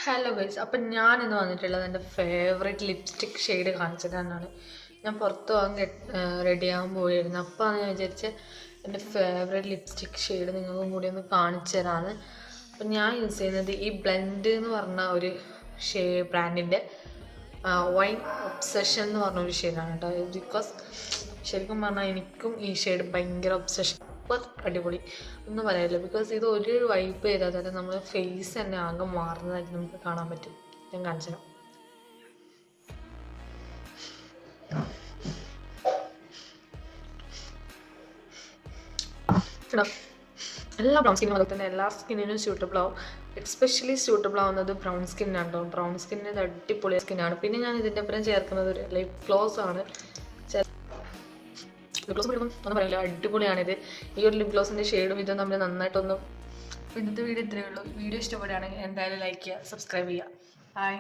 Hello guys, അപ്പം ഞാനിന്ന് വന്നിട്ടുള്ളത് എൻ്റെ ഫേവറേറ്റ് ലിപ്സ്റ്റിക് ഷെയ്ഡ് കാണിച്ചു തരാനാണ്. ഞാൻ പുറത്ത് പോകാൻ റെഡിയാകാൻ പോയിരുന്നു. അപ്പോൾ ഞാൻ വിചാരിച്ച എൻ്റെ ഫേവറേറ്റ് ലിപ്സ്റ്റിക് ഷെയ്ഡ് നിങ്ങൾക്കും കൂടി ഒന്ന് കാണിച്ചു തരാമെന്ന്. അപ്പം ഞാൻ യൂസ് ചെയ്യുന്നത് ഈ ബ്ലെൻഡ് എന്ന് പറഞ്ഞ ഒരു ബ്രാൻഡിൻ്റെ വൈൻ ഒബ്സഷൻ എന്ന് പറഞ്ഞൊരു ഷെയ്ഡാണ് കേട്ടോ. ബിക്കോസ് ശരിക്കും പറഞ്ഞാൽ എനിക്കും ഈ ഷെയ്ഡ് ഭയങ്കര ഒബ്സഷൻ, അടിപൊളി ഒന്നും പറയാനില്ല. ബിക്കോസ് ഇത് ഒരു വൈപ്പ് ചെയ്താൽ തന്നെ നമ്മുടെ ഫേസ് തന്നെ ആകെ മാറുന്നതായിട്ട് നമുക്ക് കാണാൻ പറ്റും. ഞാൻ കാണിച്ചു തരാം. എല്ലാ ബ്രൗൺ സ്കിന്നും അതുപോലെ തന്നെ എല്ലാ സ്കിന്നിനും സ്യൂട്ടബിൾ ആവും. എക്സ്പെഷ്യലി സ്യൂട്ടബിൾ ആവുന്നത് ബ്രൗൺ സ്കിന്നാണ് കേട്ടോ. ബ്രൗൺ സ്കിന്നിന് അടിപൊളി സ്കിന്നാണ്. പിന്നെ ഞാൻ ഇതിൻ്റെ ഒപ്പം ചേർക്കുന്നത് ഒരു ലിപ് ഗ്ലോസ് ആണ്. ലിപ് ഗ്ലോസ് ഒന്നും പറയില്ല, അടിപൊളിയാണിത്. ഈ ഒരു ലിപ് ഗ്ലോസിൻ്റെ ഷെയ്ഡും ഇതും നമ്മൾ നന്നായിട്ടൊന്നും. ഇന്നത്തെ വീഡിയോ ഇത്രയേ ഉള്ളൂ. വീഡിയോ ഇഷ്ടപ്പെടുകയാണെങ്കിൽ എന്തായാലും ലൈക്ക് ചെയ്യുക, സബ്സ്ക്രൈബ് ചെയ്യുക. ബൈ.